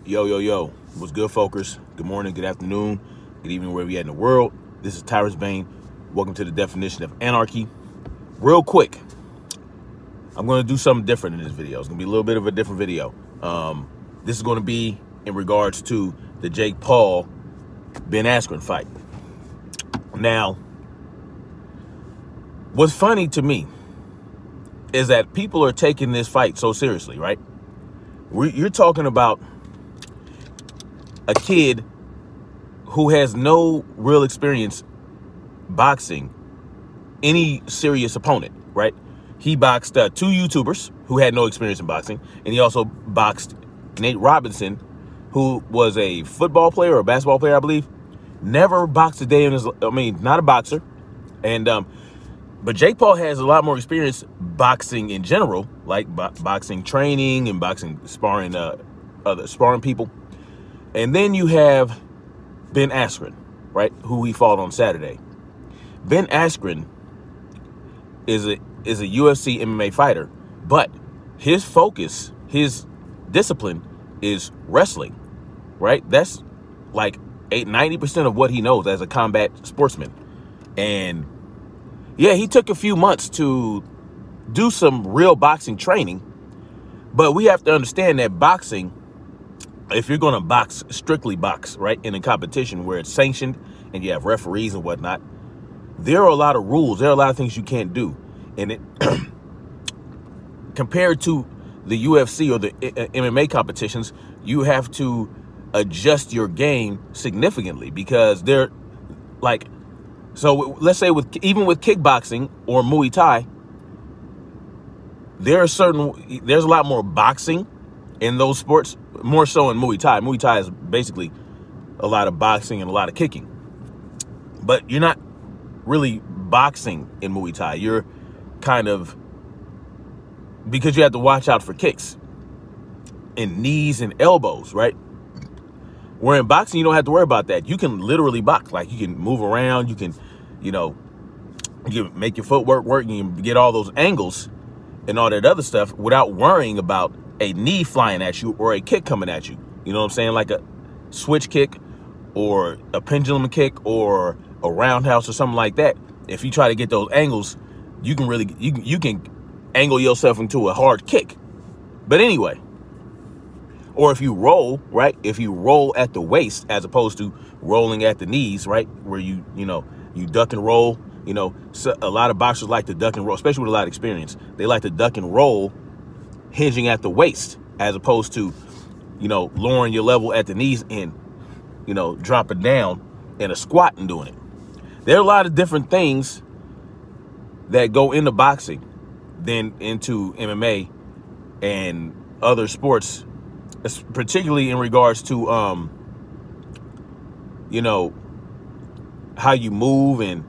Yo. What's good, folkers? Good morning, good afternoon, good evening, wherever you're at in the world. This is Tyrus Bain. Welcome to the definition of anarchy. Real quick, I'm going to do something different in this video. It's going to be a little bit of a different video. This is going to be in regards to the Jake Paul, Ben Askren fight. Now, what's funny to me is that people are taking this fight so seriously, right? You're talking about a kid who has no real experience boxing any serious opponent, right? He boxed two YouTubers who had no experience in boxing, and he also boxed Nate Robinson, who was a football player or a basketball player, I believe. Never boxed a day in his, not a boxer. And but Jake Paul has a lot more experience boxing in general, like boxing training and boxing sparring other sparring people. And then you have Ben Askren, right, who he fought on Saturday. Ben Askren is a UFC MMA fighter, but his focus, his discipline is wrestling, right? That's like 90% of what he knows as a combat sportsman. And yeah, he took a few months to do some real boxing training, but we have to understand that boxing, if you're going to box, strictly box, right, in a competition where it's sanctioned and you have referees and whatnot, there are a lot of rules. There are a lot of things you can't do. And it compared to the UFC or the MMA competitions, you have to adjust your game significantly because they're like, so let's say even with kickboxing or Muay Thai, there's a lot more boxing in those sports, more so in Muay Thai. Muay Thai is basically a lot of boxing and a lot of kicking. But you're not really boxing in Muay Thai. You're kind of, because you have to watch out for kicks and knees and elbows, right? Where in boxing, you don't have to worry about that. You can literally box. Like, you can move around. You can, you can make your footwork work. You can get all those angles and all that other stuff without worrying about a knee flying at you or a kick coming at you. You know what I'm saying? Like a switch kick or a pendulum kick or a roundhouse or something like that. If you try to get those angles, you can really, you can angle yourself into a hard kick. But anyway, or if you roll, right? If you roll at the waist as opposed to rolling at the knees, right? Where you duck and roll, so a lot of boxers like to duck and roll, especially with a lot of experience. They like to duck and roll hinging at the waist as opposed to, lowering your level at the knees and, dropping down in a squat and doing it. There are a lot of different things that go into boxing than into MMA and other sports, particularly in regards to, how you move and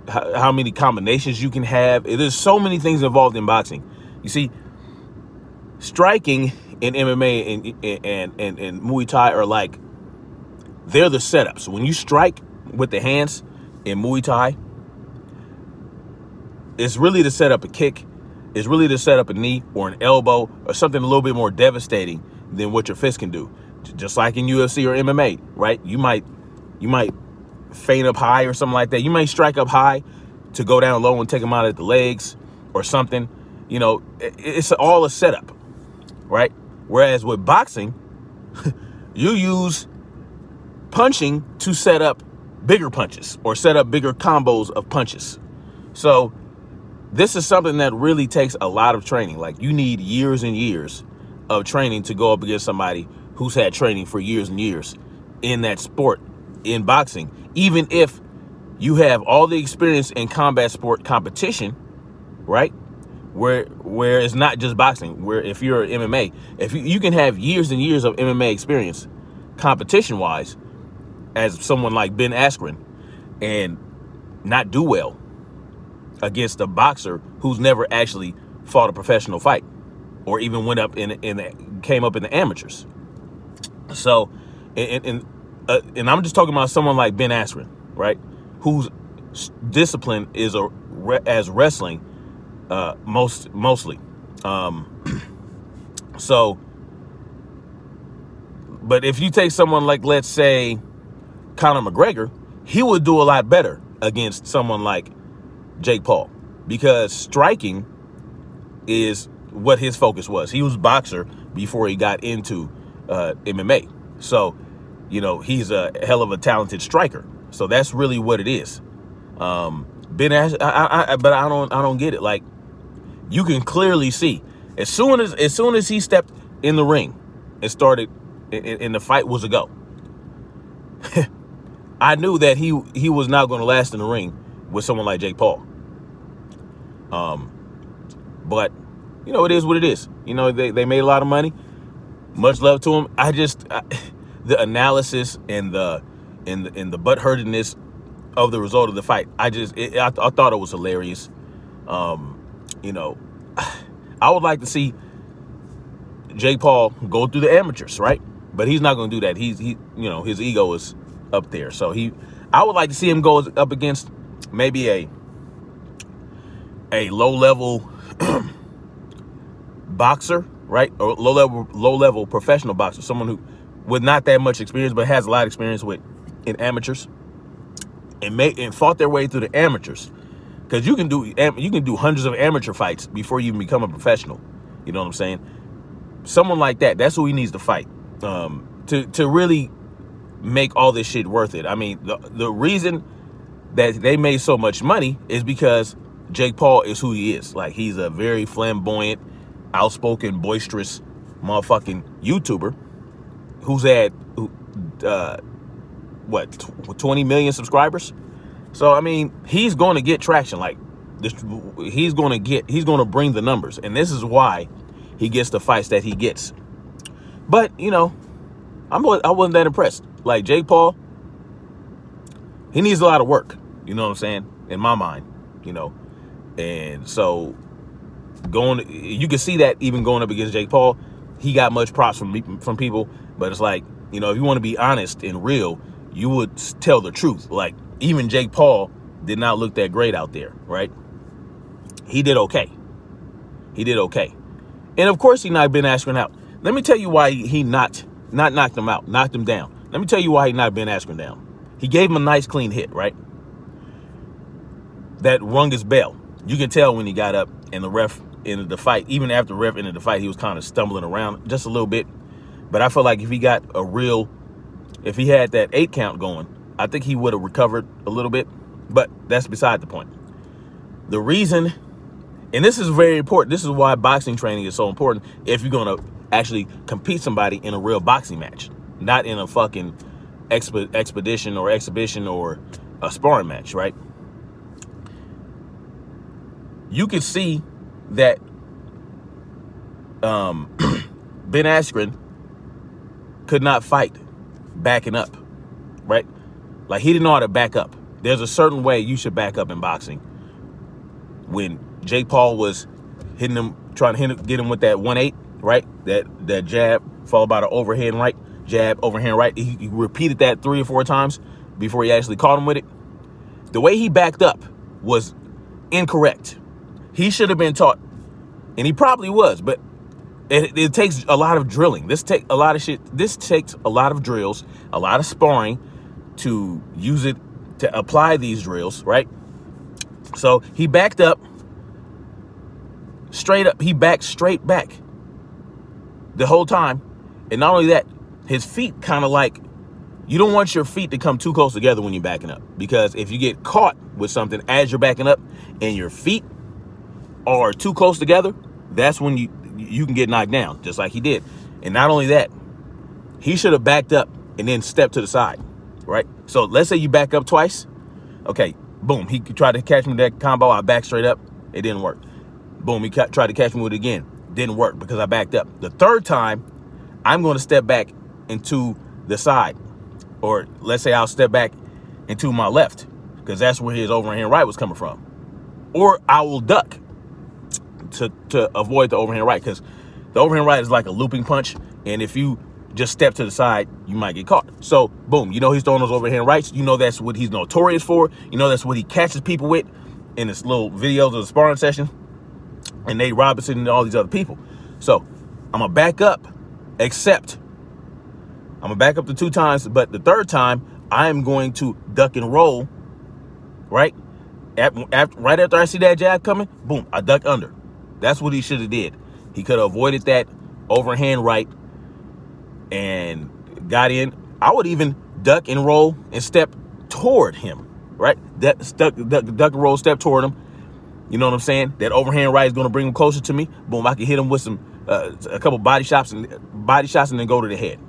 how many combinations you can have. There's so many things involved in boxing. You see, striking in MMA and Muay Thai are like, they're the setups. When you strike with the hands in Muay Thai, it's really to set up a kick. It's really to set up a knee or an elbow or something a little bit more devastating than what your fist can do. Just like in UFC or MMA, right? You might feint up high or something like that. You may strike up high to go down low and take them out at the legs or something. It's all a setup, right? Whereas with boxing, you use punching to set up bigger punches or set up bigger combos of punches. So this is something that really takes a lot of training. Like, you need years and years of training to go up against somebody who's had training for years and years in that sport, in boxing. Even if you have all the experience in combat sport competition, right? Where it's not just boxing, where if you're an MMA, if you can have years and years of MMA experience competition wise as someone like Ben Askren and not do well against a boxer who's never actually fought a professional fight or even went up came up in the amateurs. So, and I'm just talking about someone like Ben Askren, right? Whose discipline is as wrestling mostly. So But if you take someone like, let's say, Conor McGregor, he would do a lot better against someone like Jake Paul, because striking is what his focus was. He was a boxer before he got into MMA. So, you know, he's a hell of a talented striker. So that's really what it is. Ben Askren, but I don't get it. Like, you can clearly see as soon as he stepped in the ring and started, and the fight was a go. I knew that he was not going to last in the ring with someone like Jake Paul. But you know, it is what it is. You know, they made a lot of money. Much love to him. The analysis and the butthurtedness of the result of the fight, I thought it was hilarious. You know, I would like to see Jake Paul go through the amateurs, right? But he's not going to do that. He you know, his ego is up there. So I would like to see him go up against maybe a low-level boxer, right? Or low-level professional boxer, someone who with not that much experience but has a lot of experience in amateurs, and fought their way through the amateurs. Because you can do hundreds of amateur fights before you even become a professional. You know what I'm saying? Someone like that, that's who he needs to fight to really make all this shit worth it. I mean, the reason that they made so much money is because Jake Paul is who he is. Like, he's a very flamboyant, outspoken, boisterous motherfucking YouTuber who's had, what, 20 million subscribers? So, I mean, he's going to get traction. Like, he's going to bring the numbers. And this is why he gets the fights that he gets. But, you know, I wasn't that impressed. Like, Jake Paul, he needs a lot of work. You know what I'm saying? In my mind, you know. And so you can see that even going up against Jake Paul, he got much props from people. But it's like, you know, if you want to be honest and real, you would tell the truth. Like, even Jake Paul did not look that great out there, right? He did okay. He did okay. And of course he knocked Ben Askren out. Let me tell you why he not knocked him out, knocked him down. Let me tell you why he knocked Ben Askren down. He gave him a nice clean hit, right? That rung his bell. You can tell when he got up and the ref ended the fight. Even after the ref ended the fight, he was kind of stumbling around just a little bit. But I feel like if he got if he had that 8 count going, I think he would have recovered a little bit. But that's beside the point. The reason, and this is very important, this is why boxing training is so important if you're going to actually compete somebody in a real boxing match, not in a fucking expedition or exhibition or a sparring match, right? You can see that Ben Askren could not fight backing up, right? Like, he didn't know how to back up. There's a certain way you should back up in boxing. When Jake Paul was hitting him, trying to get him with that 1-8, right? That jab followed by the overhand right, jab, overhand right. He repeated that 3 or 4 times before he actually caught him with it. The way he backed up was incorrect. He should have been taught, and he probably was, but it takes a lot of drilling. This takes a lot of shit. This takes a lot of drills, a lot of sparring to use it, to apply these drills, right? So he backed up straight up. He backed straight back the whole time. And not only that, his feet kind of like, you don't want your feet to come too close together when you're backing up, because if you get caught with something as you're backing up and your feet are too close together, that's when you can get knocked down, just like he did. And not only that, he should have backed up and then stepped to the side, right? So let's say you back up twice. Okay, boom. He tried to catch me with that combo. I backed straight up. It didn't work. Boom. He tried to catch me with it again. Didn't work because I backed up. The third time, I'm going to step back into the side. Or let's say I'll step back into my left, because that's where his overhand right was coming from. Or I will duck to avoid the overhand right, because the overhand right is like a looping punch, and if you just step to the side, you might get caught. So, boom, you know he's throwing those overhand rights. You know that's what he's notorious for. You know that's what he catches people with in his little videos of the sparring session, and Nate Robinson and all these other people. So, I'm going to back up, except I'm gonna back up to 2 times, but the 3rd time I am going to duck and roll. Right, right after I see that jab coming, boom, I duck under. That's what he should have did. He could have avoided that overhand right and got in. I would even duck and roll and step toward him. Right, duck and roll, step toward him. You know what I'm saying? That overhand right is going to bring him closer to me. Boom, I can hit him with a couple body shots and then go to the head.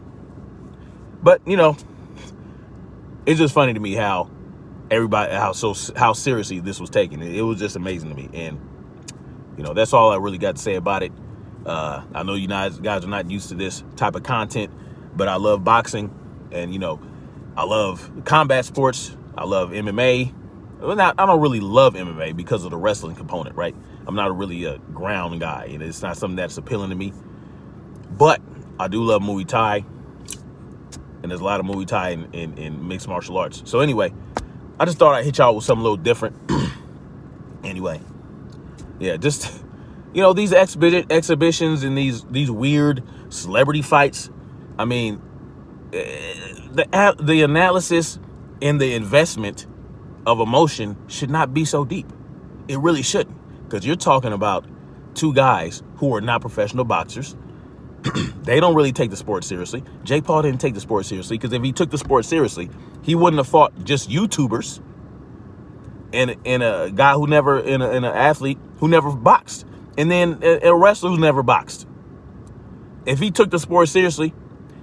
But you know, it's just funny to me how how seriously this was taken. It was just amazing to me, and you know, that's all I really got to say about it. I know you guys are not used to this type of content, but I love boxing, and you know, I love combat sports. I love MMA. I don't really love MMA because of the wrestling component, right? I'm not really a ground guy, and it's not something that's appealing to me. But I do love Muay Thai, and there's a lot of Muay Thai in mixed martial arts. So anyway, I just thought I'd hit y'all with something a little different. Anyway, yeah, just, you know, these exhibitions and these weird celebrity fights. I mean, the analysis and the investment of emotion should not be so deep. It really shouldn't, because you're talking about 2 guys who are not professional boxers. They don't really take the sport seriously. Jake Paul didn't take the sport seriously, because if he took the sport seriously, he wouldn't have fought just YouTubers and a guy who never, and an athlete who never boxed, and then a wrestler who's never boxed. If he took the sport seriously,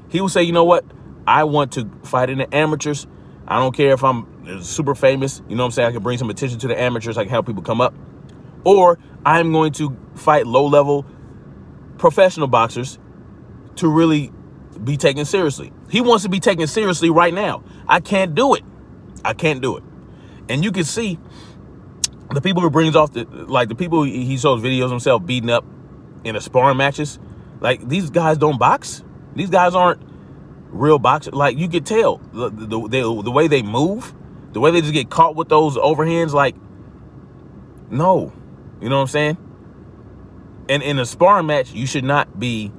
he would say, you know what? I want to fight in the amateurs. I don't care if I'm super famous. You know what I'm saying? I can bring some attention to the amateurs. I can help people come up. Or I'm going to fight low-level professional boxers to really be taken seriously. He wants to be taken seriously right now. I can't do it. I can't do it. And you can see the people who brings off the people he shows videos of himself beating up in the sparring matches. Like, these guys don't box. These guys aren't real boxers. Like, you could tell the way they move, the way they just get caught with those overhands. Like, no, you know what I'm saying? And in a sparring match, you should not be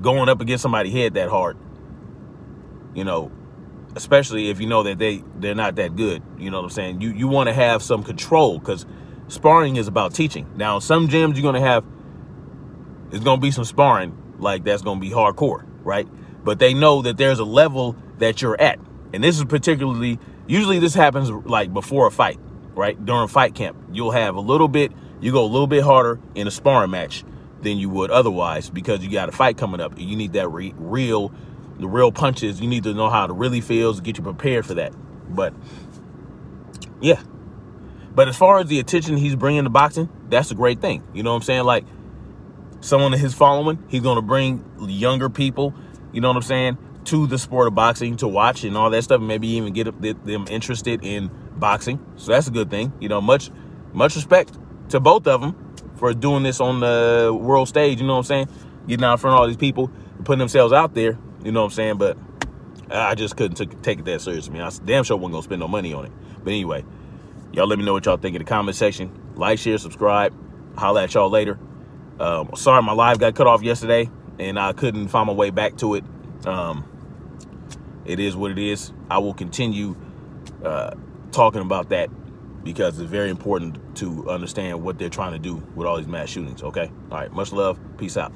going up against somebody's head that hard. You know, especially if you know that they're not that good. You know what I'm saying? You want to have some control, because sparring is about teaching. Now, some gyms you're going to have, it's going to be some sparring like that's going to be hardcore, right? But they know that there's a level that you're at. And this is particularly, usually this happens like before a fight, right? During fight camp, you'll have you go a little bit harder in a sparring match than you would otherwise, because you got a fight coming up. You need that the real punches. You need to know how it really feels to get you prepared for that. But yeah, but as far as the attention he's bringing to boxing, that's a great thing. You know what I'm saying? Like, someone in his following, he's going to bring younger people, you know what I'm saying, to the sport of boxing to watch and all that stuff, and maybe even get them interested in boxing. So that's a good thing. You know, much respect to both of them for doing this on the world stage, you know what I'm saying? Getting out in front of all these people, putting themselves out there, you know what I'm saying? But I just couldn't take it that seriously. I damn sure wasn't going to spend no money on it. But anyway, y'all let me know what y'all think in the comment section. Like, share, subscribe. Holla at y'all later. Sorry my live got cut off yesterday, and I couldn't find my way back to it. It is what it is. I will continue talking about that, because it's very important to understand what they're trying to do with all these mass shootings, okay? All right, much love. Peace out.